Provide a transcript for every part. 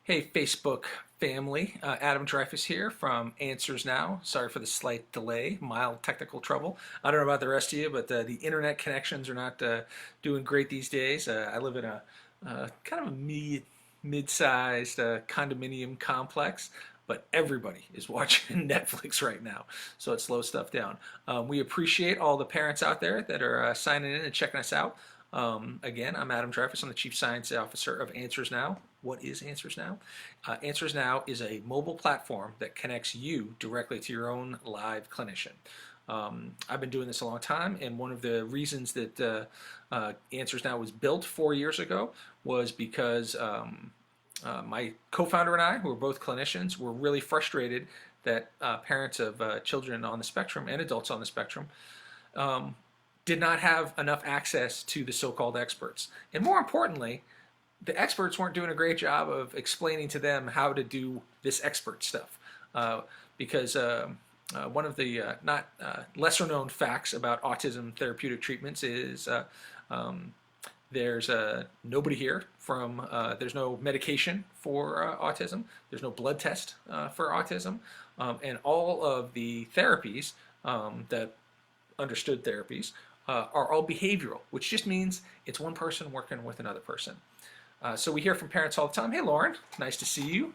Hey, Facebook family. Adam Dreyfus here from Answers Now. Sorry for the slight delay, mild technical trouble. I don't know about the rest of you, but the internet connections are not doing great these days. I live in a kind of a mid-sized condominium complex, but everybody is watching Netflix right now, so it slows stuff down. We appreciate all the parents out there that are signing in and checking us out. Again, I'm Adam Dreyfus. I'm the Chief Science Officer of Answers Now. What is Answers Now? Answers Now is a mobile platform that connects you directly to your own live clinician. I've been doing this a long time, and one of the reasons that Answers Now was built 4 years ago was because my co-founder and I, who are both clinicians, were really frustrated that parents of children on the spectrum and adults on the spectrum did not have enough access to the so-called experts. And more importantly, the experts weren't doing a great job of explaining to them how to do this expert stuff. Because one of the not lesser known facts about autism therapeutic treatments is there's nobody here from, there's no medication for autism, there's no blood test for autism, and all of the therapies that understood therapies are all behavioral, which just means it's one person working with another person. So we hear from parents all the time. Hey, Lauren, nice to see you.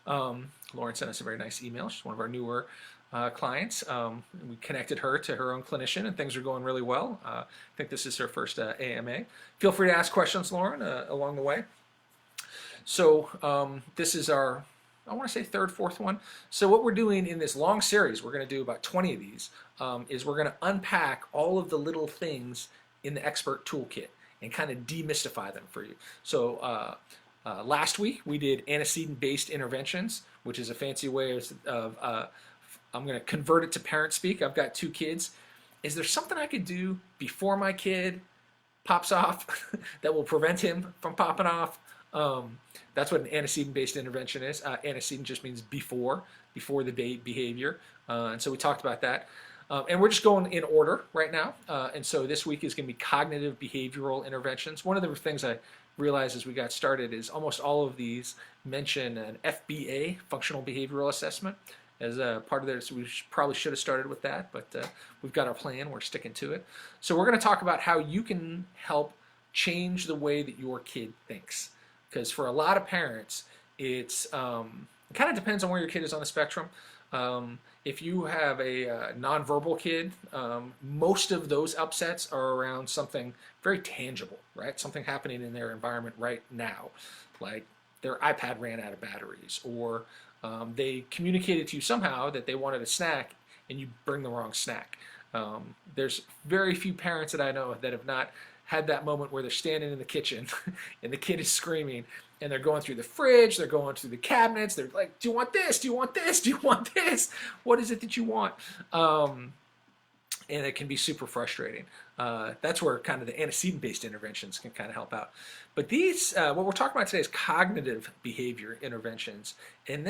Lauren sent us a very nice email. She's one of our newer clients. We connected her to her own clinician, and things are going really well. I think this is her first AMA. Feel free to ask questions, Lauren, along the way. So this is our, I want to say third, fourth one. So what we're doing in this long series, we're going to do about 20 of these, is we're going to unpack all of the little things in the expert toolkit and kind of demystify them for you. So last week we did antecedent-based interventions, which is a fancy way of I'm going to convert it to parent speak. I've got 2 kids. Is there something I could do before my kid pops off that will prevent him from popping off? That's what an antecedent-based intervention is. Antecedent just means before the behavior. And so we talked about that. And we're just going in order right now. And so this week is going to be cognitive behavioral interventions. One of the things I realized as we got started is almost all of these mention an FBA, functional behavioral assessment, as a part of this. We probably should have started with that, but we've got our plan. We're sticking to it. So we're going to talk about how you can help change the way that your kid thinks. Because for a lot of parents, it kind of depends on where your kid is on the spectrum. If you have a nonverbal kid, most of those upsets are around something very tangible, right? Something happening in their environment right now, like their iPad ran out of batteries, or they communicated to you somehow that they wanted a snack and you bring the wrong snack. There's very few parents that I know that have not had that moment where they're standing in the kitchen and the kid is screaming and they're going through the fridge, they're going through the cabinets, they're like, do you want this? Do you want this? Do you want this? What is it that you want? And it can be super frustrating. That's where kind of the antecedent-based interventions can kind of help out. But these, what we're talking about today is cognitive behavior interventions. And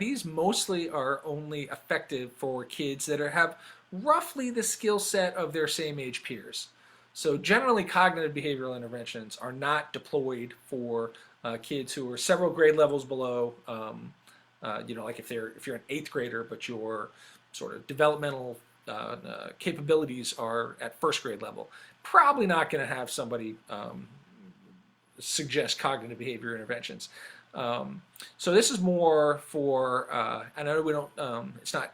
these mostly are only effective for kids that have roughly the skill set of their same age peers. So generally, cognitive behavioral interventions are not deployed for kids who are several grade levels below. Like if you're an 8th grader, but your sort of developmental capabilities are at 1st grade level, probably not going to have somebody suggest cognitive behavior interventions. So this is more for, I know we don't, it's not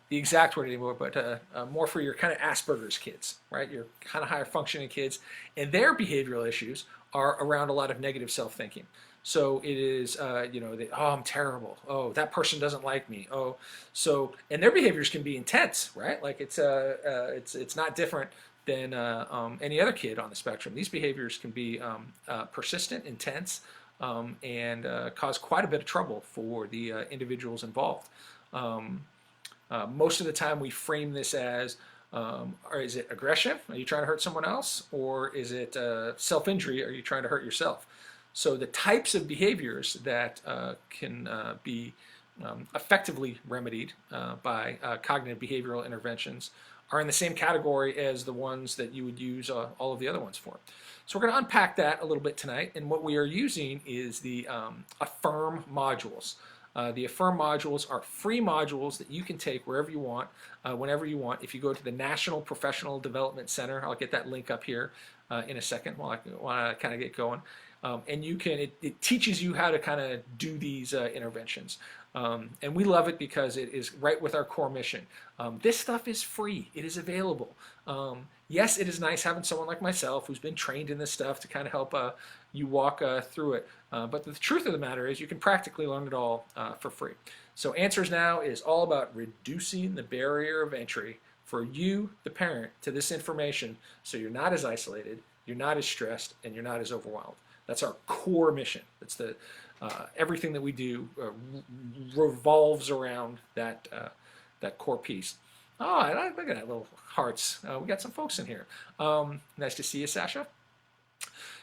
the exact word anymore, but more for your kind of Asperger's kids, right? Your kind of higher functioning kids, and their behavioral issues are around a lot of negative self-thinking. So it is, oh, I'm terrible. Oh, that person doesn't like me. Oh, so, and their behaviors can be intense, right? Like it's not different than any other kid on the spectrum. These behaviors can be persistent, intense, and cause quite a bit of trouble for the individuals involved. Most of the time we frame this as, or is it aggression? Are you trying to hurt someone else? Or is it self-injury? Are you trying to hurt yourself? So the types of behaviors that can be effectively remedied by cognitive behavioral interventions are in the same category as the ones that you would use all of the other ones for. So we're going to unpack that a little bit tonight, and what we are using is the Affirm modules. The Affirm modules are free modules that you can take wherever you want, whenever you want. If you go to the National Professional Development Center, I'll get that link up here in a second while I kind of get going. And you can, it teaches you how to kind of do these interventions. And we love it because it is right with our core mission. This stuff is free. It is available. Yes, it is nice having someone like myself who's been trained in this stuff to kind of help you walk through it. But the truth of the matter is you can practically learn it all for free. So Answers Now is all about reducing the barrier of entry for you, the parent, to this information so you're not as isolated, you're not as stressed, and you're not as overwhelmed. That's our core mission. That's the everything that we do revolves around that core piece. Oh, look at that little hearts. We got some folks in here. Nice to see you, Sasha.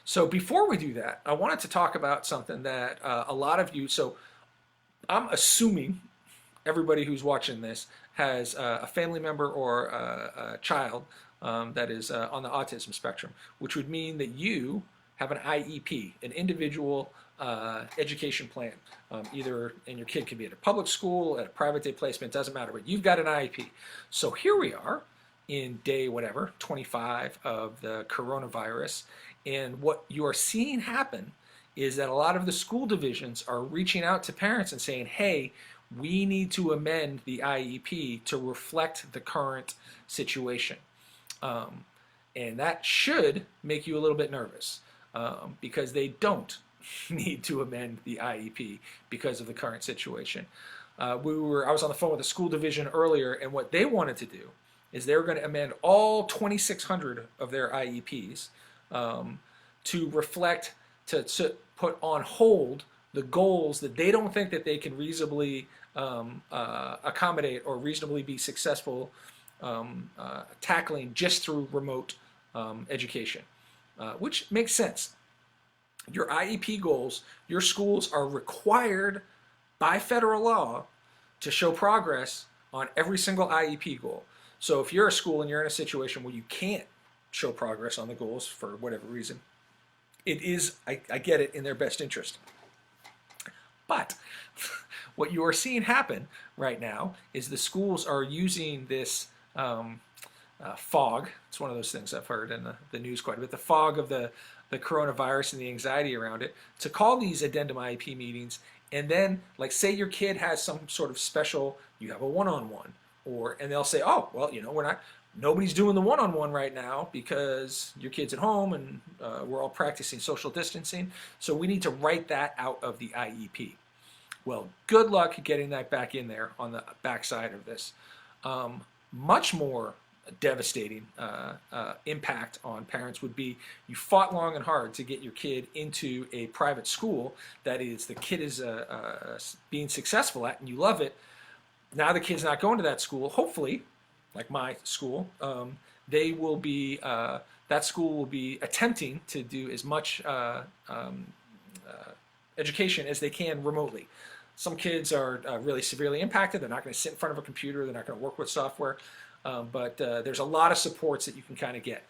So before we do that, I wanted to talk about something that a lot of you, so I'm assuming everybody who's watching this has a family member or a child that is on the autism spectrum, which would mean that you have an IEP, an individual education plan. Either, and your kid can be at a public school, at a private day placement, doesn't matter, but you've got an IEP. So here we are in day whatever, 25 of the coronavirus, and what you are seeing happen is that a lot of the school divisions are reaching out to parents and saying, hey, we need to amend the IEP to reflect the current situation. And that should make you a little bit nervous because they don't need to amend the IEP because of the current situation. I was on the phone with the school division earlier, and what they wanted to do is they were going to amend all 2,600 of their IEPs to reflect, to put on hold the goals that they don't think that they can reasonably accommodate or reasonably be successful tackling just through remote education, which makes sense. Your IEP goals, your schools are required by federal law to show progress on every single IEP goal. So if you're a school and you're in a situation where you can't show progress on the goals for whatever reason, it is, I get it, in their best interest. But what you are seeing happen right now is the schools are using this fog. It's one of those things I've heard in the news quite a bit, the fog of the coronavirus and the anxiety around it, to call these addendum IEP meetings. And then, like, say your kid has some sort of special, you have a one-on-one, and they'll say, oh, well, nobody's doing the one-on-one right now because your kid's at home and we're all practicing social distancing, so we need to write that out of the IEP. Well, good luck getting that back in there on the backside of this. Much more devastating impact on parents would be you fought long and hard to get your kid into a private school that is the kid is being successful at and you love it. Now the kid's not going to that school. Hopefully, like my school, they will be that school will be attempting to do as much education as they can remotely. Some kids are really severely impacted. They're not going to sit in front of a computer. They're not going to work with software. But there's a lot of supports that you can kind of get.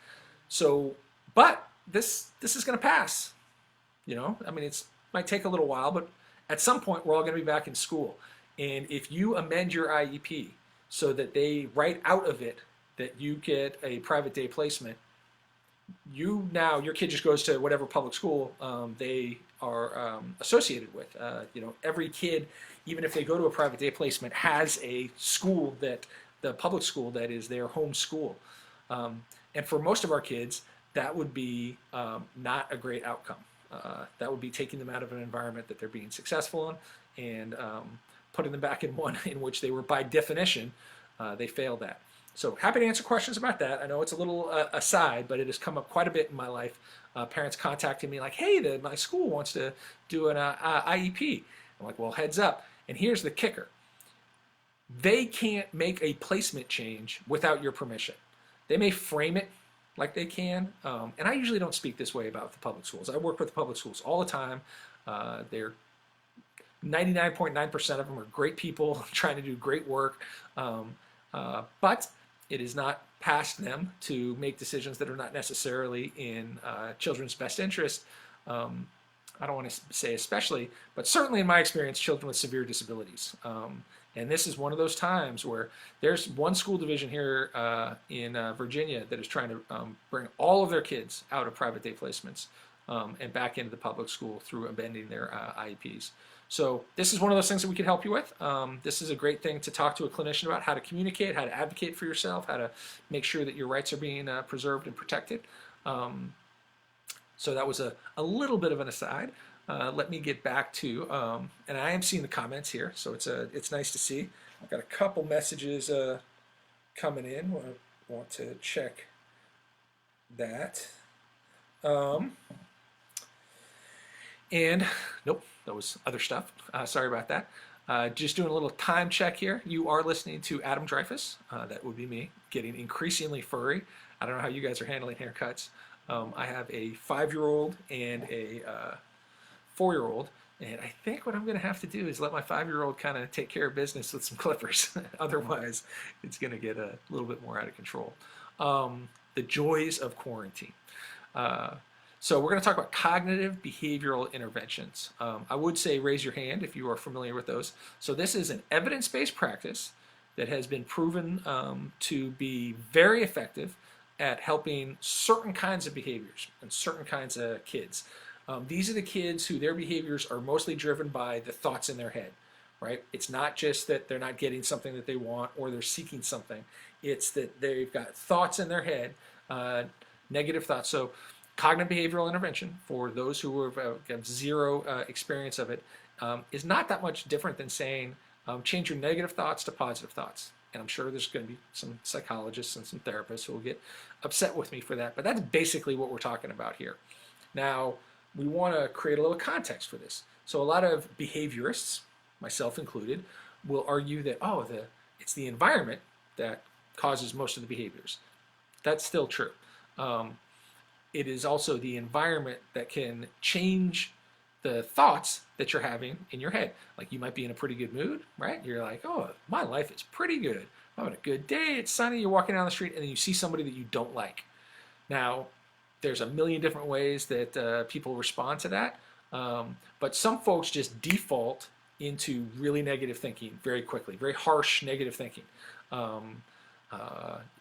So, but this is going to pass. I mean, it might take a little while, but at some point we're all going to be back in school. And if you amend your IEP so that they write out of it that you get a private day placement, your kid just goes to whatever public school they are associated with. Every kid, even if they go to a private day placement, has a school the public school that is their home school. And for most of our kids, that would be not a great outcome. That would be taking them out of an environment that they're being successful in and putting them back in one in which they were, by definition, they failed at. So happy to answer questions about that. I know it's a little aside, but it has come up quite a bit in my life. Parents contacting me like, hey, my school wants to do an IEP. I'm like, well, heads up. And here's the kicker. They can't make a placement change without your permission. They may frame it like they can, and I usually don't speak this way about the public schools. I work with the public schools all the time. They're 99.9% of them are great people trying to do great work, but It is not past them to make decisions that are not necessarily in children's best interest. I don't want to say especially, but certainly in my experience, children with severe disabilities. And this is one of those times where there's one school division here in Virginia that is trying to bring all of their kids out of private day placements and back into the public school through amending their IEPs. So this is one of those things that we can help you with. This is a great thing to talk to a clinician about, how to communicate, how to advocate for yourself, how to make sure that your rights are being preserved and protected. So that was a little bit of an aside. Let me get back to, and I am seeing the comments here, so it's nice to see. I've got a couple messages coming in. I want to check that. And nope, that was other stuff. Sorry about that. Just doing a little time check here. You are listening to Adam Dreyfus. That would be me, getting increasingly furry. I don't know how you guys are handling haircuts. I have a 5-year-old and a 4-year-old, and I think what I'm going to have to do is let my 5-year-old kind of take care of business with some clippers. Otherwise, it's going to get a little bit more out of control. The joys of quarantine. So we're going to talk about cognitive behavioral interventions. I would say raise your hand if you are familiar with those. So this is an evidence-based practice that has been proven to be very effective at helping certain kinds of behaviors and certain kinds of kids. These are the kids who their behaviors are mostly driven by the thoughts in their head, right? It's not just that they're not getting something that they want or they're seeking something. It's that they've got thoughts in their head, negative thoughts. So cognitive behavioral intervention, for those who have zero experience of it, is not that much different than saying change your negative thoughts to positive thoughts. And I'm sure there's going to be some psychologists and some therapists who will get upset with me for that, but that's basically what we're talking about here. Now, we want to create a little context for this. So a lot of behaviorists, myself included, will argue that, it's the environment that causes most of the behaviors. That's still true. It is also the environment that can change the thoughts that you're having in your head. Like you might be in a pretty good mood, right? You're like, oh, my life is pretty good. I'm having a good day, it's sunny, you're walking down the street, and then you see somebody that you don't like. Now, there's a million different ways that people respond to that, but some folks just default into really negative thinking very quickly, very harsh negative thinking. Oh,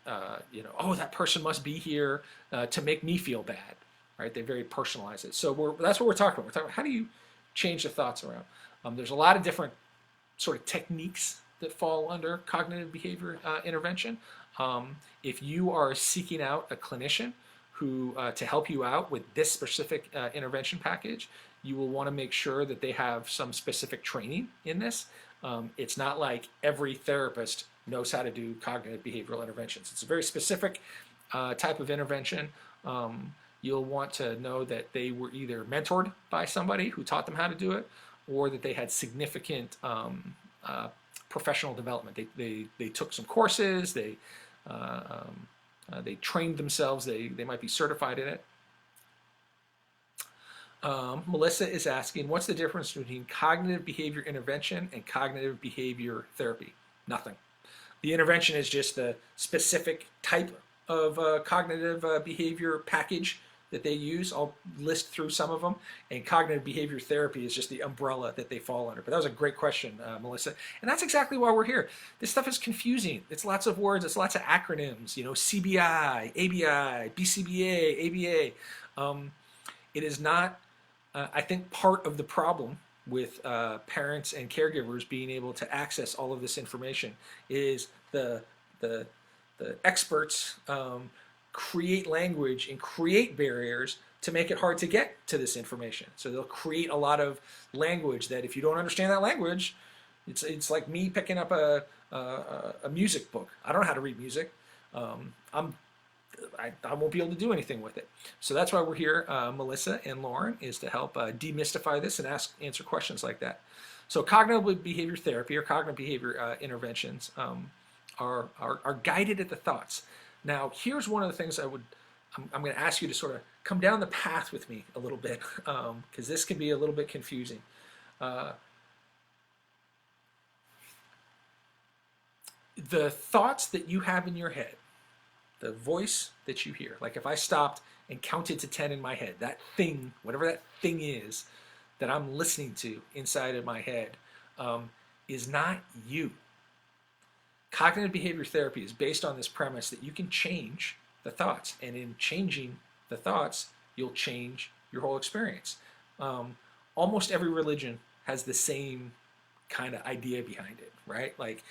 that person must be here to make me feel bad, right? They very personalize it. So that's what we're talking about. We're talking about how do you change the thoughts around. There's a lot of different sort of techniques that fall under cognitive behavior intervention. If you are seeking out a clinician who to help you out with this specific intervention package, you will want to make sure that they have some specific training in this. It's not like every therapist knows how to do cognitive behavioral interventions. It's a very specific type of intervention. You'll want to know that they were either mentored by somebody who taught them how to do it, or that they had significant professional development. They took some courses, they trained themselves, they might be certified in it. Melissa is asking, what's the difference between cognitive behavior intervention and cognitive behavior therapy? Nothing. The intervention is just the specific type of cognitive behavior package that they use. I'll list through some of them. And cognitive behavior therapy is just the umbrella that they fall under. But that was a great question, Melissa. And that's exactly why we're here. This stuff is confusing. It's lots of words. It's lots of acronyms. You know, CBI, ABI, BCBA, ABA. It is not, I think, part of the problem with parents and caregivers being able to access all of this information is the experts create language and create barriers to make it hard to get to this information. So they'll create a lot of language that if you don't understand that language, it's like me picking up a music book. I don't know how to read music. I won't be able to do anything with it. So that's why we're here, Melissa and Lauren, is to help demystify this and answer questions like that. So cognitive behavior therapy or cognitive behavior interventions are guided at the thoughts. Now, here's one of the things I'm going to ask you to sort of come down the path with me a little bit, because this can be a little bit confusing. the thoughts that you have in your head, the voice that you hear, like if I stopped and counted to 10 in my head, that thing, whatever that thing is that I'm listening to inside of my head, is not you. Cognitive behavior therapy is based on this premise that you can change the thoughts, and in changing the thoughts, you'll change your whole experience. Almost every religion has the same kind of idea behind it, right? Like,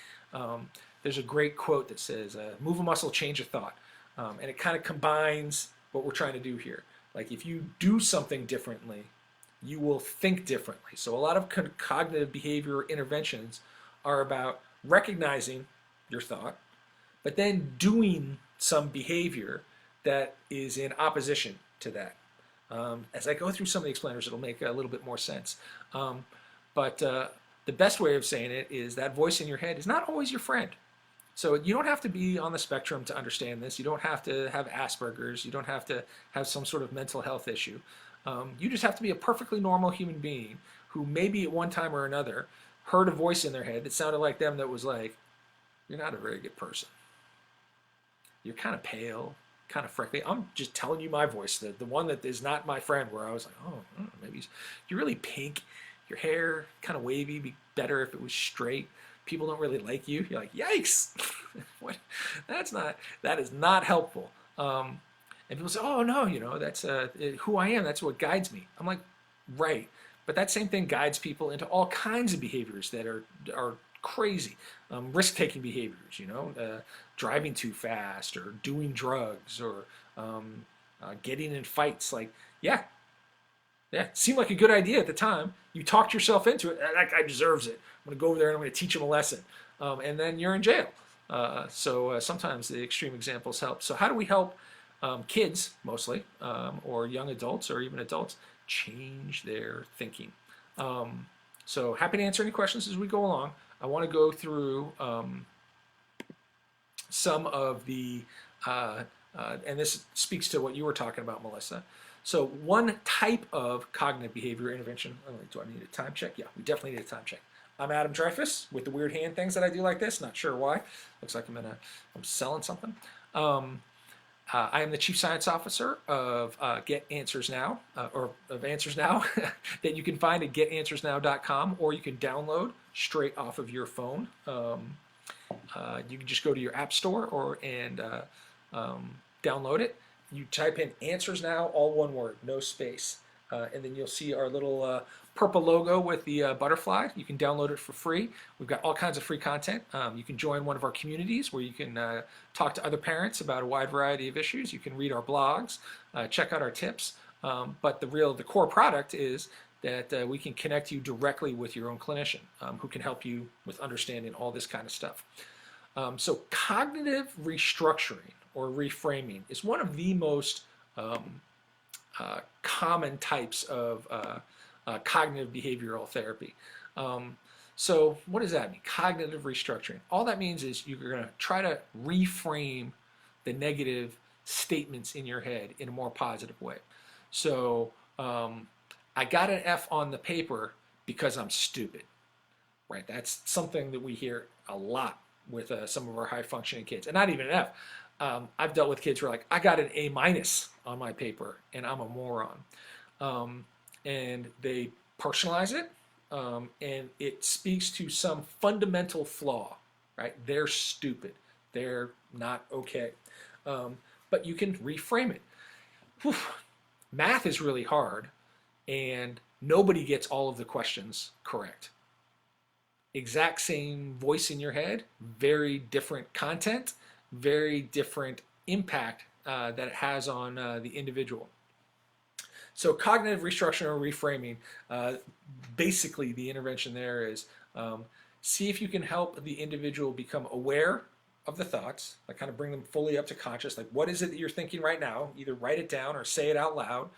there's a great quote that says, move a muscle, change a thought. And it kind of combines what we're trying to do here. Like, if you do something differently, you will think differently. So a lot of cognitive behavior interventions are about recognizing your thought, but then doing some behavior that is in opposition to that. As I go through some of the explainers, it'll make a little bit more sense. But the best way of saying it is that voice in your head is not always your friend. So you don't have to be on the spectrum to understand this. You don't have to have Asperger's. You don't have to have some sort of mental health issue. You just have to be a perfectly normal human being who maybe at one time or another heard a voice in their head that sounded like them, that was like, you're not a very good person. You're kind of pale, kind of freckly. I'm just telling you my voice, the one that is not my friend, where I was like, oh, maybe you're really pink. Your hair kind of wavy, be better if it was straight. People don't really like you. You're like, yikes. What? That is not helpful. And people say, oh no, that's who I am. That's what guides me. I'm like, right. But that same thing guides people into all kinds of behaviors that are crazy. Risk-taking behaviors, driving too fast, or doing drugs, or getting in fights. Like, yeah, it seemed like a good idea at the time. You talked yourself into it. That guy deserves it. I'm going to go over there and I'm going to teach him a lesson. And then you're in jail. So sometimes the extreme examples help. So how do we help kids, mostly, or young adults, or even adults, change their thinking? So happy to answer any questions as we go along. I want to go through some of the, and this speaks to what you were talking about, Melissa. So one type of cognitive behavior intervention, do I need a time check? Yeah, we definitely need a time check. I'm Adam Dreyfus with the weird hand things that I do like this, not sure why. Looks like I'm selling something. I am the Chief Science Officer of Get Answers Now, or of Answers Now, that you can find at getanswersnow.com, or you can download straight off of your phone. You can just go to your app store and download it. You type in Answers Now, all one word, no space, and then you'll see our little purple logo with the butterfly. You can download it for free. We've got all kinds of free content. You can join one of our communities where you can talk to other parents about a wide variety of issues. You can read our blogs, check out our tips. But the core product is that we can connect you directly with your own clinician who can help you with understanding all this kind of stuff. So cognitive restructuring or reframing is one of the most common types of cognitive behavioral therapy. So what does that mean? Cognitive restructuring. All that means is you're going to try to reframe the negative statements in your head in a more positive way. So I got an F on the paper because I'm stupid, right? That's something that we hear a lot with some of our high functioning kids, and not even an F. I've dealt with kids who are like, I got an A- on my paper and I'm a moron. And they personalize it, and it speaks to some fundamental flaw, right? They're stupid. They're not okay. But you can reframe it. Whew. Math is really hard, and nobody gets all of the questions correct. Exact same voice in your head, very different content, very different impact that it has on the individual. So cognitive restructuring or reframing, basically the intervention there is see if you can help the individual become aware of the thoughts, like kind of bring them fully up to conscious, like what is it that you're thinking right now? Either write it down or say it out loud.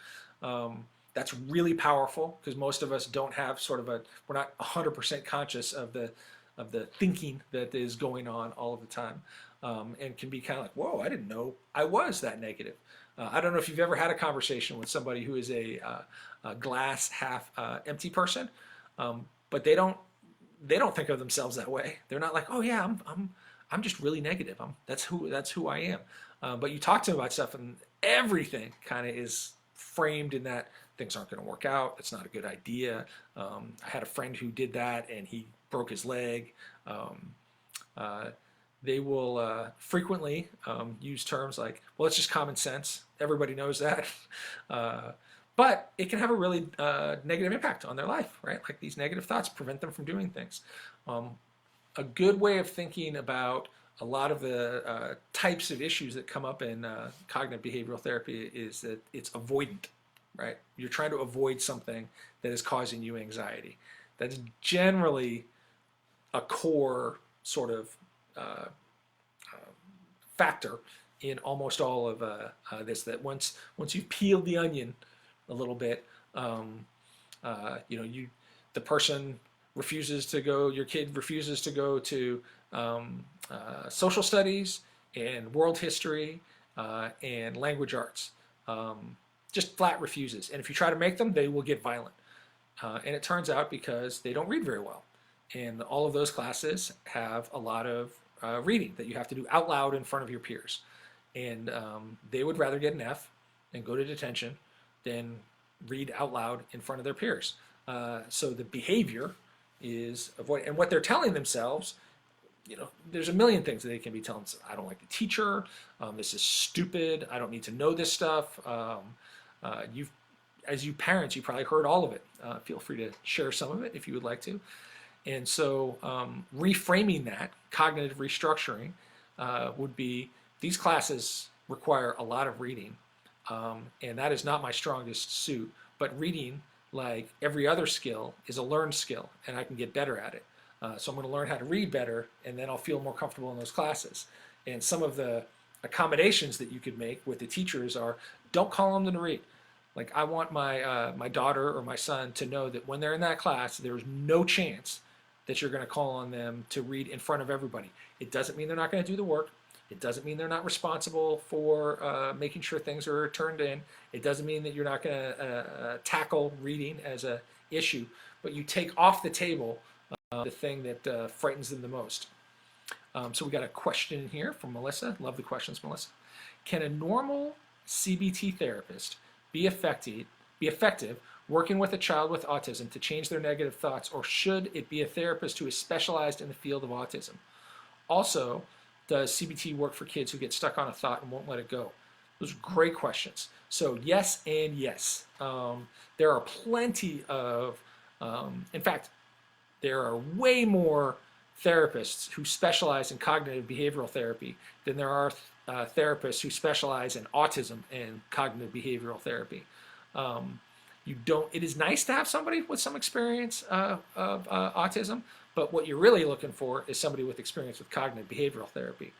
That's really powerful because most of us don't have we're not 100% conscious of the thinking that is going on all of the time, and can be kind of like, whoa, I didn't know I was that negative. I don't know if you've ever had a conversation with somebody who is a glass half empty person, but they don't think of themselves that way. They're not like, oh yeah, I'm just really negative. That's who I am. But you talk to them about stuff, and everything kind of is framed in that things aren't going to work out. It's not a good idea. I had a friend who did that, and he broke his leg. Um, uh, they will frequently use terms like, well, it's just common sense. Everybody knows that. Uh, but it can have a really negative impact on their life, right? Like these negative thoughts prevent them from doing things. Um, a good way of thinking about a lot of the types of issues that come up in cognitive behavioral therapy is that it's avoidant, right? You're trying to avoid something that is causing you anxiety. That's generally a core sort of uh, factor in almost all of this. That once you've peeled the onion a little bit, the person refuses to go, your kid refuses to go to social studies and world history and language arts. Just flat refuses. And if you try to make them, they will get violent. And it turns out because they don't read very well. And all of those classes have a lot of reading that you have to do out loud in front of your peers. And they would rather get an F and go to detention than read out loud in front of their peers. So the behavior is avoid, and what they're telling themselves, there's a million things that they can be telling themselves. I don't like the teacher. This is stupid. I don't need to know this stuff. As you parents, you probably heard all of it. Feel free to share some of it if you would like to. And so reframing that, cognitive restructuring, would be these classes require a lot of reading. And that is not my strongest suit. But reading, like every other skill, is a learned skill, and I can get better at it. So I'm going to learn how to read better, and then I'll feel more comfortable in those classes. And some of the accommodations that you could make with the teachers are, don't call them to read. Like I want my daughter or my son to know that when they're in that class, there's no chance that you're going to call on them to read in front of everybody. It doesn't mean they're not going to do the work. It doesn't mean they're not responsible for making sure things are turned in. It doesn't mean that you're not going to tackle reading as an issue, but you take off the table the thing that frightens them the most. So we got a question here from Melissa. Love the questions, Melissa. Can a normal CBT therapist be effective working with a child with autism to change their negative thoughts, or should it be a therapist who is specialized in the field of autism? Also, does CBT work for kids who get stuck on a thought and won't let it go? Those are great questions. So yes and yes. There are plenty of, in fact, there are way more therapists who specialize in cognitive behavioral therapy than there are therapists who specialize in autism and cognitive behavioral therapy. It is nice to have somebody with some experience of autism, but what you're really looking for is somebody with experience with cognitive behavioral therapy.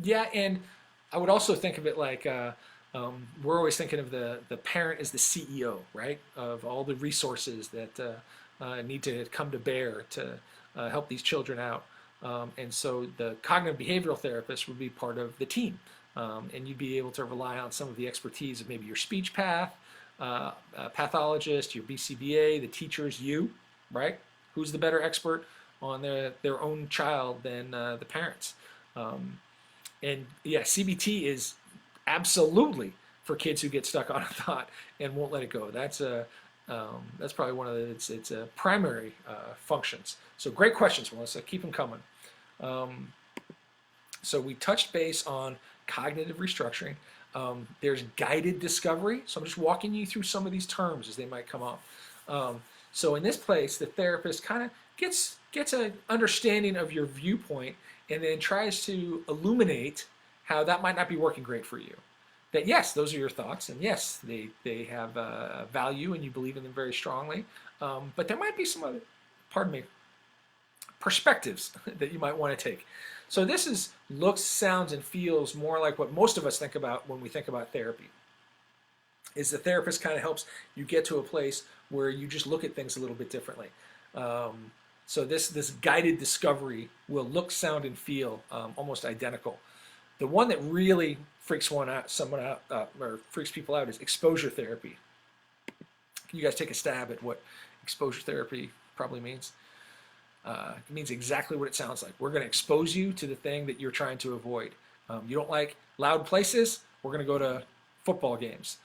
Yeah, and I would also think of it like we're always thinking of the parent as the CEO, right, of all the resources that need to come to bear to help these children out. And so the cognitive behavioral therapist would be part of the team. And you'd be able to rely on some of the expertise of maybe your speech path, pathologist, your BCBA, the teachers, you, right? Who's the better expert on their own child than the parents? And yeah, CBT is absolutely for kids who get stuck on a thought and won't let it go. That's probably one of its primary functions. So great questions, Melissa. Keep them coming. So we touched base on cognitive restructuring. There's guided discovery. So I'm just walking you through some of these terms as they might come up. So in this place, the therapist kind of gets an understanding of your viewpoint and then tries to illuminate how that might not be working great for you. That yes, those are your thoughts, and yes, they have value and you believe in them very strongly, but there might be some other, perspectives that you might want to take. So this looks, sounds, and feels more like what most of us think about when we think about therapy. Is the therapist kind of helps you get to a place where you just look at things a little bit differently. So this guided discovery will look, sound, and feel almost identical. The one that really freaks freaks people out is exposure therapy. Can you guys take a stab at what exposure therapy probably means. It means exactly what it sounds like. We're going to expose you to the thing that you're trying to avoid. You don't like loud places? We're going to go to football games.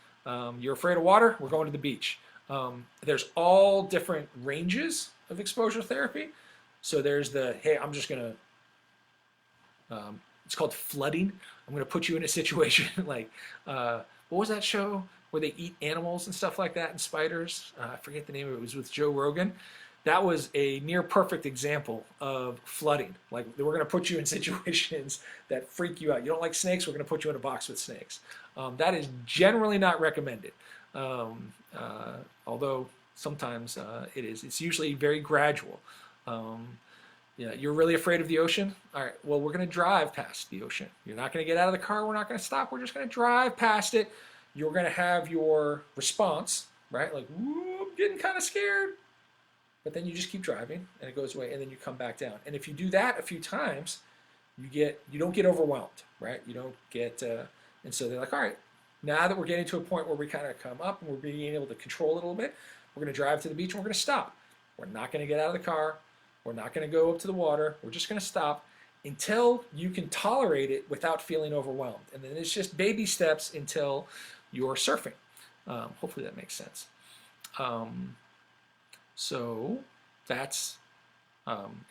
You're afraid of water? We're going to the beach. There's all different ranges of exposure therapy. So there's the, hey, I'm just going to, it's called flooding. I'm going to put you in a situation like, what was that show where they eat animals and stuff like that and spiders? I forget the name of it. It was with Joe Rogan. That was a near perfect example of flooding. Like, we're going to put you in situations that freak you out. You don't like snakes? We're going to put you in a box with snakes. That is generally not recommended, although sometimes it is. It's usually very gradual. Yeah, you're really afraid of the ocean? All right, well, we're going to drive past the ocean. You're not going to get out of the car. We're not going to stop. We're just going to drive past it. You're going to have your response, right? Like, woo, I'm getting kind of scared. But then you just keep driving and it goes away, and then you come back down. And if you do that a few times, you don't get overwhelmed, right? You don't get, and so they're like, all right, now that we're getting to a point where we kind of come up and we're being able to control it a little bit, we're going to drive to the beach and we're going to stop. We're not going to get out of the car. We're not going to go up to the water. We're just going to stop until you can tolerate it without feeling overwhelmed. And then it's just baby steps until you're surfing. Hopefully that makes sense. So that's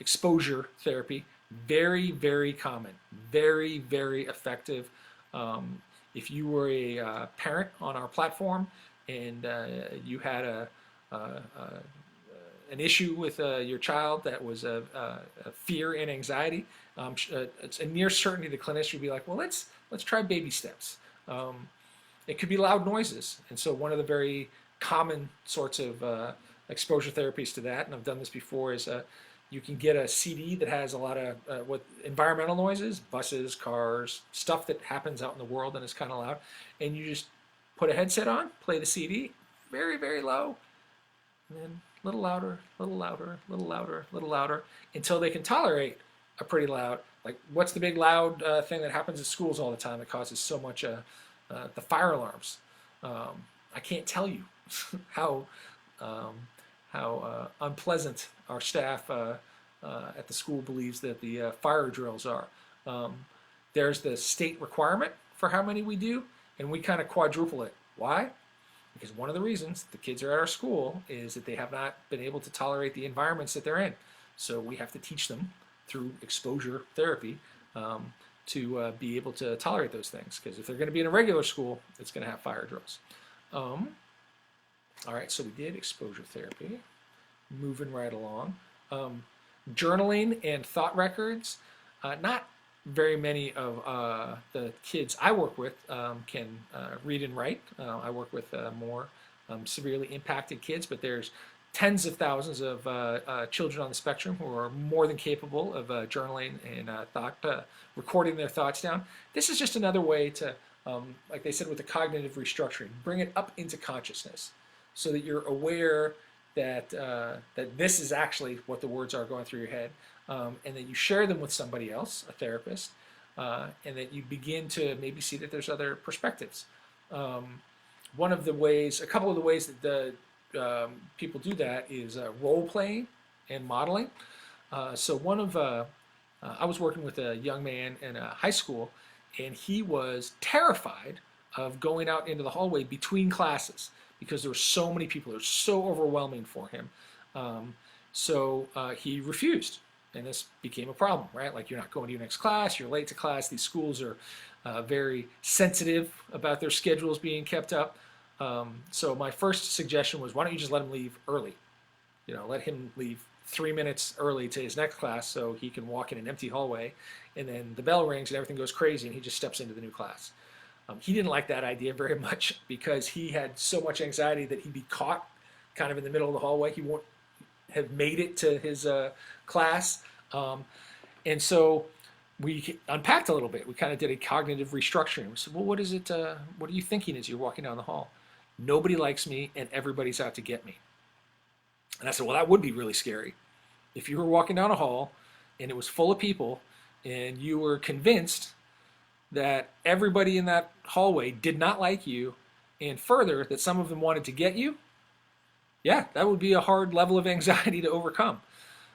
exposure therapy. Very, very common. Very, very effective. If you were a parent on our platform and you had an issue with your child that was a fear and anxiety, it's a near certainty the clinician would be like, well, let's try baby steps. It could be loud noises, and so one of the very common sorts of exposure therapies to that, and I've done this before, is you can get a CD that has a lot of what environmental noises, buses, cars, stuff that happens out in the world and is kind of loud, and you just put a headset on, play the CD, very, very low, and then a little louder, a little louder, a little louder, a little louder, until they can tolerate a pretty loud, like what's the big loud thing that happens at schools all the time that causes so much, the fire alarms. I can't tell you how unpleasant our staff at the school believes that the fire drills are. There's the state requirement for how many we do, and we kind of quadruple it. Why? Because one of the reasons the kids are at our school is that they have not been able to tolerate the environments that they're in. So we have to teach them through exposure therapy to be able to tolerate those things. Because if they're going to be in a regular school, it's going to have fire drills. All right, so we did exposure therapy. Moving right along. Journaling and thought records. Not very many of the kids I work with can read and write. I work with more severely impacted kids, but there's tens of thousands of children on the spectrum who are more than capable of journaling and recording their thoughts down. This is just another way to, like they said with the cognitive restructuring, bring it up into consciousness so that you're aware that that this is actually what the words are going through your head, and that you share them with somebody else, a therapist, and that you begin to maybe see that there's other perspectives. One of the ways, a couple of the ways that the people do that is role playing and modeling. So one of, I was working with a young man in a high school, and he was terrified of going out into the hallway between classes because there were so many people. It was so overwhelming for him. So he refused, and this became a problem, right? Like, you're not going to your next class, you're late to class. These schools are very sensitive about their schedules being kept up. So my first suggestion was, why don't you just let him leave early? You know, let him leave 3 minutes early to his next class so he can walk in an empty hallway, and then the bell rings and everything goes crazy and he just steps into the new class. He didn't like that idea very much because he had so much anxiety that he'd be caught kind of in the middle of the hallway. He won't have made it to his class. And so we unpacked a little bit. We kind of did a cognitive restructuring. We said, well, what is it? What are you thinking as you're walking down the hall? Nobody likes me and everybody's out to get me. And I said, well, that would be really scary. If you were walking down a hall and it was full of people and you were convinced that everybody in that hallway did not like you, and further, that some of them wanted to get you, Yeah, that would be a hard level of anxiety to overcome.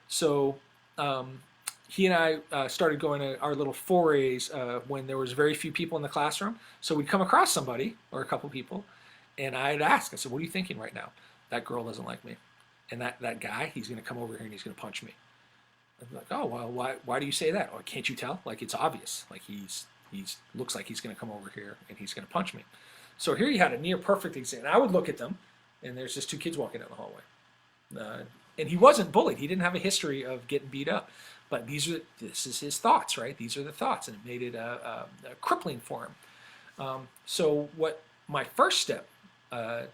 So um, he and I started going to our little forays when there was very few people in the classroom. So we'd come across somebody or a couple people, and I'd ask, I said, "What are you thinking right now? That girl doesn't like me, and that guy, he's going to come over here and he's going to punch me." I'm like, "Oh well, why do you say that? Oh, can't you tell? Like it's obvious. Like he's looks like he's going to come over here and he's going to punch me." So here you had a near perfect example. And I would look at them, and there's just two kids walking down the hallway. And he wasn't bullied. He didn't have a history of getting beat up. But this is his thoughts, right? These are the thoughts, and it made it crippling for him. So what my first step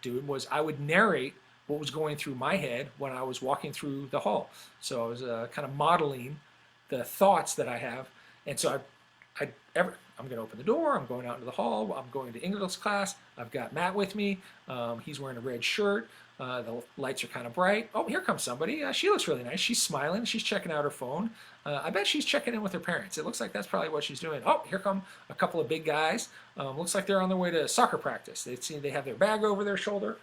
doing was I would narrate what was going through my head when I was walking through the hall. So I was kind of modeling the thoughts that I have, and so I'm going to open the door. I'm going out into the hall. I'm going to English class. I've got Matt with me. He's wearing a red shirt. The lights are kind of bright. Oh, here comes somebody. She looks really nice. She's smiling. She's checking out her phone. I bet she's checking in with her parents. It looks like that's probably what she's doing. Oh, here come a couple of big guys. Looks like they're on their way to soccer practice. They have their bag over their shoulder.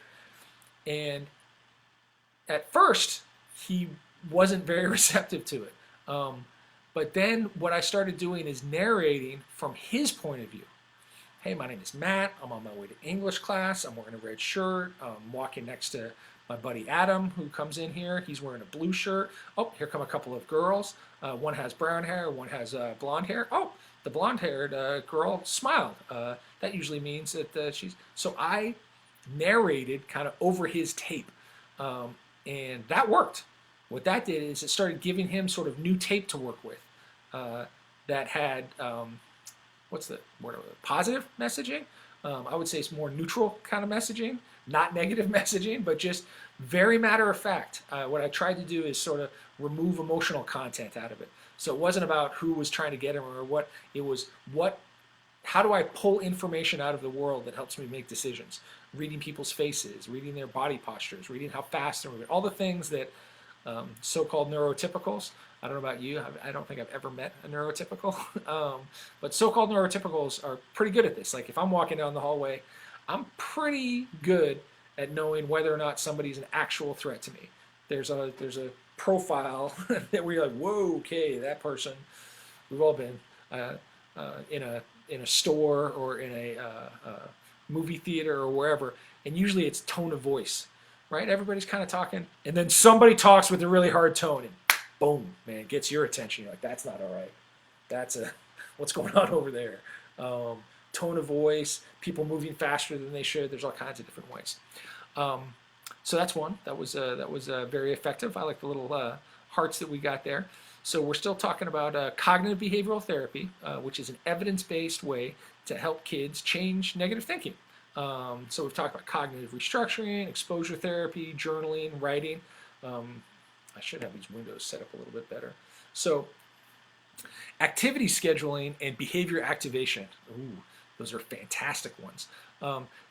And at first, he wasn't very receptive to it. But then what I started doing is narrating from his point of view. Hey, my name is Matt. I'm on my way to English class. I'm wearing a red shirt. I'm walking next to my buddy Adam, who comes in here. He's wearing a blue shirt. Oh, here come a couple of girls. One has brown hair, one has blonde hair. Oh, the blonde-haired girl smiled. That usually means that she's... So I narrated kind of over his tape, and that worked. What that did is it started giving him sort of new tape to work with that had... what's the word? Positive messaging. I would say it's more neutral kind of messaging, not negative messaging, but just very matter of fact. What I tried to do is sort of remove emotional content out of it. So it wasn't about who was trying to get him or what. It was how do I pull information out of the world that helps me make decisions? Reading people's faces, reading their body postures, reading how fast they're moving, all the things that so-called neurotypicals. I don't know about you. I don't think I've ever met a neurotypical. But so-called neurotypicals are pretty good at this. Like if I'm walking down the hallway, I'm pretty good at knowing whether or not somebody's an actual threat to me. There's a profile that we're like, whoa, okay, that person. We've all been in a store or in a movie theater or wherever, and usually it's tone of voice, right? Everybody's kind of talking, and then somebody talks with a really hard tone, and boom, man, gets your attention. You're like, that's not all right. What's going on over there? Tone of voice, people moving faster than they should. There's all kinds of different ways. So that's one. That was very effective. I like the little hearts that we got there. So we're still talking about cognitive behavioral therapy, which is an evidence-based way to help kids change negative thinking. So we've talked about cognitive restructuring, exposure therapy, journaling, writing. I should have these windows set up a little bit better. So activity scheduling and behavior activation. Ooh, those are fantastic ones.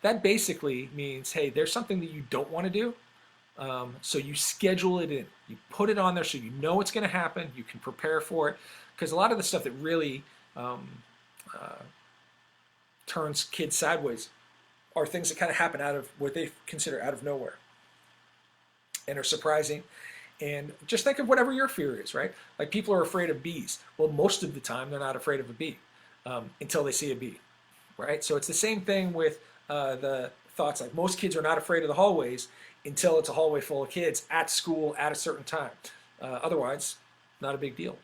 That basically means, hey, there's something that you don't want to do. So you schedule it in. You put it on there so you know it's going to happen. You can prepare for it. Because a lot of the stuff that really turns kids sideways are things that kind of happen out of what they consider out of nowhere and are surprising. And just think of whatever your fear is, right? Like people are afraid of bees. Well, most of the time they're not afraid of a bee until they see a bee, right? So it's the same thing with the thoughts. Like most kids are not afraid of the hallways until it's a hallway full of kids at school at a certain time. Otherwise, not a big deal.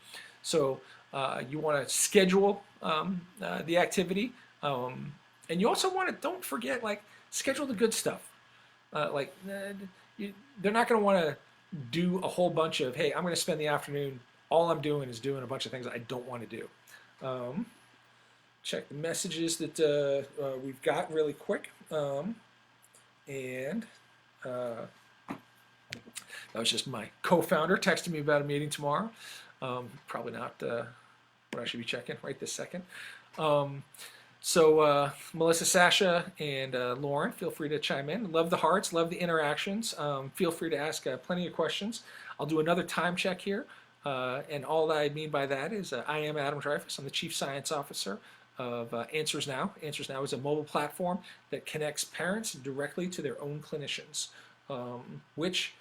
So you want to schedule the activity. And you also want to, don't forget, like, schedule the good stuff. They're not going to want to do a whole bunch of, hey, I'm going to spend the afternoon, all I'm doing is doing a bunch of things I don't want to do. Check the messages that we've got really quick. That was just my co-founder texting me about a meeting tomorrow. Probably not what I should be checking right this second. So Melissa, Sasha, and Lauren, feel free to chime in. Love the hearts, love the interactions. Feel free to ask plenty of questions. I'll do another time check here. And all that I mean by that is I am Adam Dreyfus. I'm the Chief Science Officer of AnswersNow. AnswersNow is a mobile platform that connects parents directly to their own clinicians. which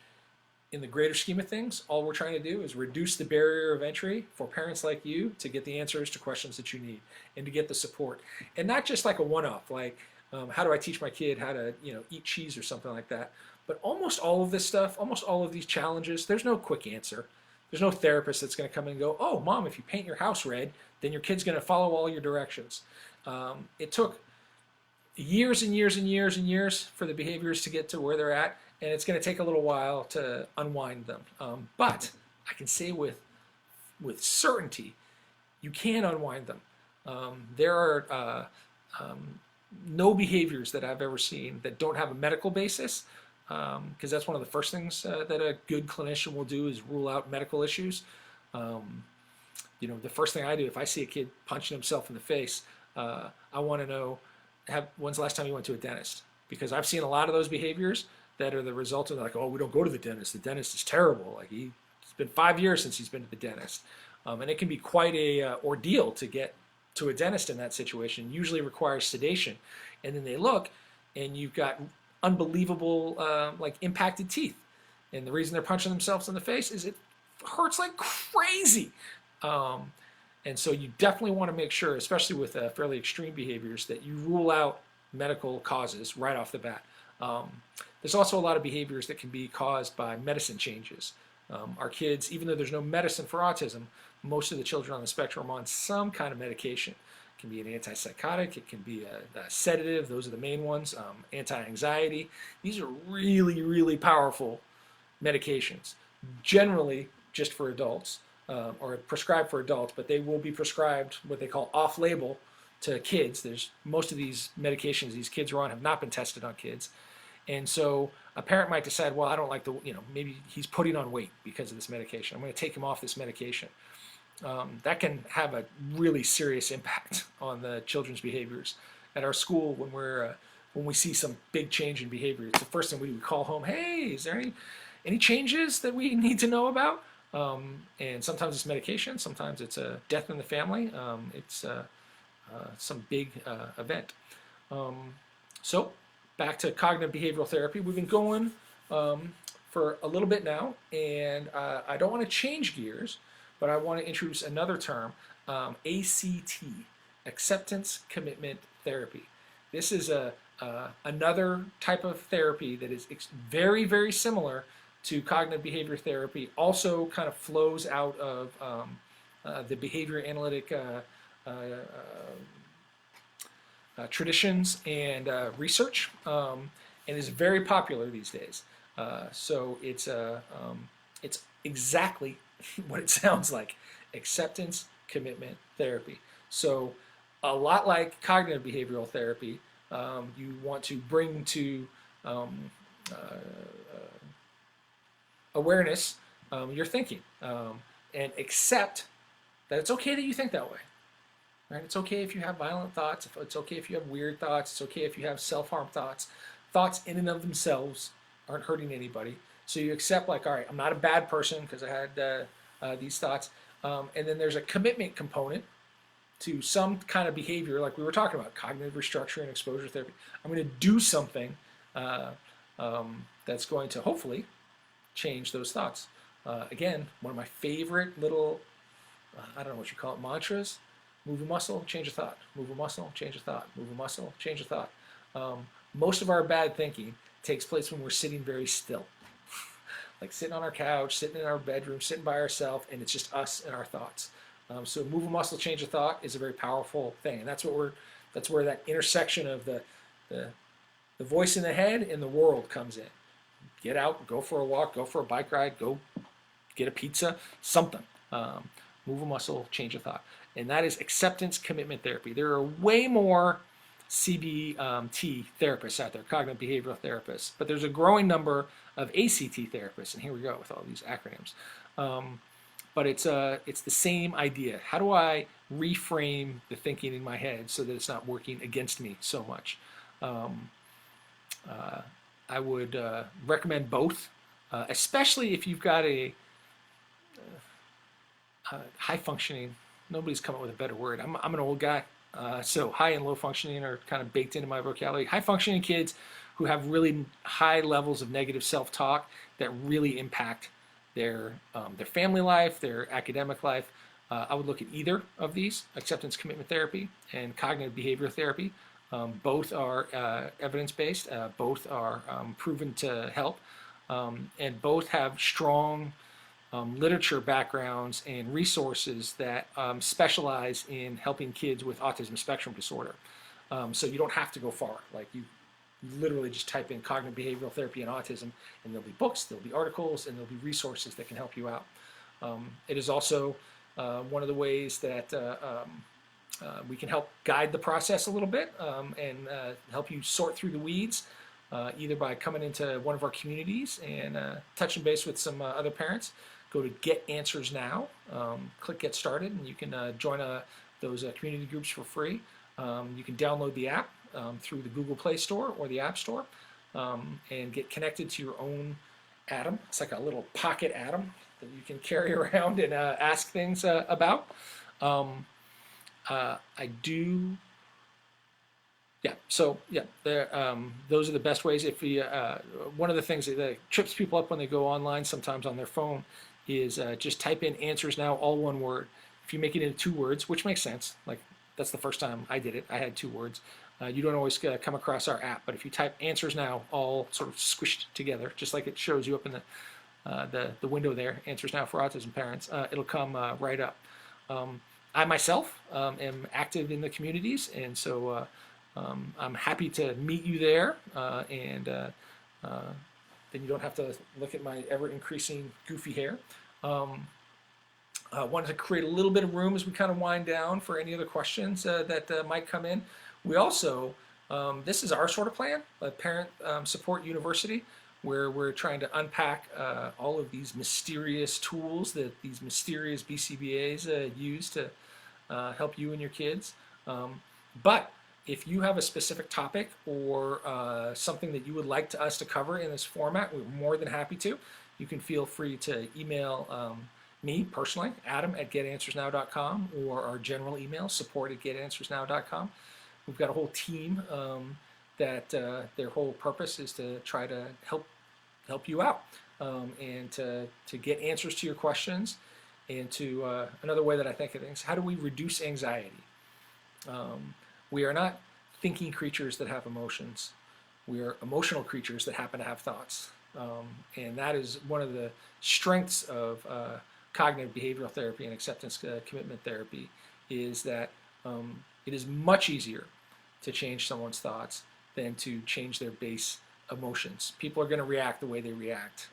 in the greater scheme of things, all we're trying to do is reduce the barrier of entry for parents like you to get the answers to questions that you need and to get the support. And not just like a one-off, like how do I teach my kid how to, eat cheese or something like that. But almost all of this stuff, almost all of these challenges, there's no quick answer. There's no therapist that's going to come in and go, oh, mom, if you paint your house red, then your kid's going to follow all your directions. It took years and years and years and years for the behaviors to get to where they're at, and it's going to take a little while to unwind them. But I can say with certainty, you can unwind them. There are no behaviors that I've ever seen that don't have a medical basis, because that's one of the first things that a good clinician will do is rule out medical issues. The first thing I do if I see a kid punching himself in the face, I want to know, when's the last time you went to a dentist? Because I've seen a lot of those behaviors that are the result of like, oh, we don't go to the dentist. The dentist is terrible. Like it's been 5 years since he's been to the dentist. And it can be quite a ordeal to get to a dentist in that situation. Usually requires sedation. And then they look and you've got unbelievable like impacted teeth. And the reason they're punching themselves in the face is it hurts like crazy. And so you definitely want to make sure, especially with fairly extreme behaviors, that you rule out medical causes right off the bat. There's also a lot of behaviors that can be caused by medicine changes. Our kids, even though there's no medicine for autism, most of the children on the spectrum are on some kind of medication. It can be an antipsychotic, it can be a sedative, those are the main ones, anti-anxiety. These are really, really powerful medications, generally just for adults. Or prescribed for adults, but they will be prescribed what they call off-label to kids. Most of these medications these kids are on have not been tested on kids. And so a parent might decide, well, I don't like maybe he's putting on weight because of this medication. I'm going to take him off this medication. That can have a really serious impact on the children's behaviors. At our school, when we see some big change in behavior, it's the first thing we do. We call home, hey, is there any changes that we need to know about? And sometimes it's medication, sometimes it's a death in the family, it's some big event. So back to cognitive behavioral therapy. We've been going for a little bit now, and I don't want to change gears, but I want to introduce another term, ACT, Acceptance Commitment Therapy. This is another type of therapy that is very, very similar to cognitive behavior therapy, also kind of flows out of the behavior analytic traditions and research, and is very popular these days. So it's exactly what it sounds like, acceptance commitment therapy. So a lot like cognitive behavioral therapy, you want to bring to awareness your thinking, and accept that it's okay that you think that way. Right? It's okay if you have violent thoughts. It's okay if you have weird thoughts. It's okay if you have self-harm thoughts. Thoughts in and of themselves aren't hurting anybody. So you accept, like, all right, I'm not a bad person because I had these thoughts. And then there's a commitment component to some kind of behavior, like we were talking about, cognitive restructuring, exposure therapy. I'm going to do something that's going to hopefully change those thoughts. Again, one of my favorite little, I don't know what you call it, mantras: move a muscle, change a thought. Move a muscle, change a thought. Move a muscle, change a thought. Most of our bad thinking takes place when we're sitting very still. Like sitting on our couch, sitting in our bedroom, sitting by ourselves, and it's just us and our thoughts. So move a muscle, change a thought is a very powerful thing, and that's where that intersection of the voice in the head and the world comes in. Get out, go for a walk, go for a bike ride, go get a pizza, something. Move a muscle, change a thought. And that is acceptance commitment therapy. There are way more CBT therapists out there, cognitive behavioral therapists, but there's a growing number of ACT therapists, and here we go with all these acronyms. But it's the same idea. How do I reframe the thinking in my head so that it's not working against me so much? I would recommend both, especially if you've got a high functioning. Nobody's come up with a better word. I'm an old guy, so high and low functioning are kind of baked into my vocabulary. High functioning kids who have really high levels of negative self-talk that really impact their family life, their academic life. I would look at either of these, acceptance commitment therapy and cognitive behavioral therapy. Both are evidence-based, both are proven to help, and both have strong literature backgrounds and resources that specialize in helping kids with autism spectrum disorder. So you don't have to go far. Like you literally just type in cognitive behavioral therapy and autism, and there'll be books, there'll be articles, and there'll be resources that can help you out. It is also one of the ways that we can help guide the process a little bit and help you sort through the weeds, either by coming into one of our communities and touching base with some other parents. Go to Get Answers Now, click Get Started, and you can join those community groups for free. You can download the app through the Google Play Store or the App Store and get connected to your own Atom. It's like a little pocket Atom that you can carry around and ask things about. I do, yeah, so yeah, those are the best ways. If you, one of the things that trips people up when they go online sometimes on their phone is just type in Answers Now, all one word. If you make it into 2 words, which makes sense, like that's the first time I did it, I had 2 words. You don't always come across our app, but if you type Answers Now, all sort of squished together, just like it shows you up in the window there, Answers Now for Autism Parents, it'll come right up. I myself am active in the communities, and so I'm happy to meet you there, and then you don't have to look at my ever-increasing goofy hair. Wanted to create a little bit of room as we kind of wind down for any other questions that might come in. We also, this is our sort of plan, a Parent Support University, where we're trying to unpack all of these mysterious tools that these mysterious BCBAs use to help you and your kids. But if you have a specific topic or something that you would like us to cover in this format, we're more than happy to. You can feel free to email me personally, adam@getanswersnow.com, or our general email, support@getanswersnow.com. We've got a whole team that their whole purpose is to try to help you out and to get answers to your questions. And to another way that I think of things, how do we reduce anxiety? We are not thinking creatures that have emotions. We are emotional creatures that happen to have thoughts. And that is one of the strengths of cognitive behavioral therapy and acceptance commitment therapy, is that it is much easier to change someone's thoughts than to change their base emotions. People are going to react the way they react.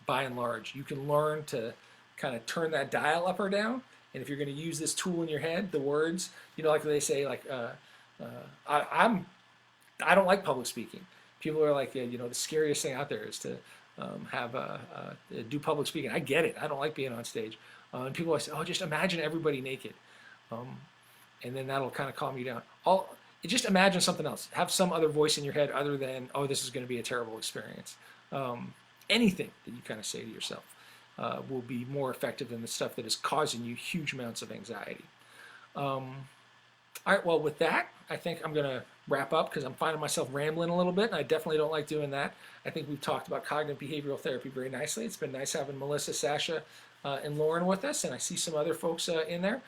By and large, you can learn to kind of turn that dial up or down. And if you're going to use this tool in your head, the words, you know, like they say, like I don't like public speaking. People are like, you know, the scariest thing out there is to do public speaking. I get it. I don't like being on stage. And people always say, oh, just imagine everybody naked, and then that'll kind of calm you down. Just imagine something else. Have some other voice in your head other than, oh, this is going to be a terrible experience. Anything that you kind of say to yourself will be more effective than the stuff that is causing you huge amounts of anxiety. All right, well, with that, I think I'm going to wrap up because I'm finding myself rambling a little bit, and I definitely don't like doing that. I think we've talked about cognitive behavioral therapy very nicely. It's been nice having Melissa, Sasha, and Lauren with us, and I see some other folks in there.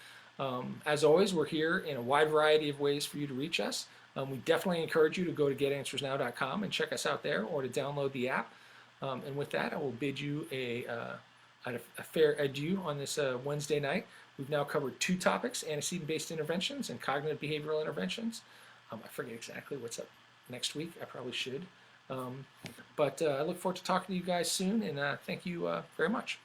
As always, we're here in a wide variety of ways for you to reach us. We definitely encourage you to go to getanswersnow.com and check us out there, or to download the app. And with that, I will bid you a fair adieu on this Wednesday night. We've now covered 2 topics, antecedent-based interventions and cognitive behavioral interventions. I forget exactly what's up next week. I probably should. But I look forward to talking to you guys soon, and thank you very much.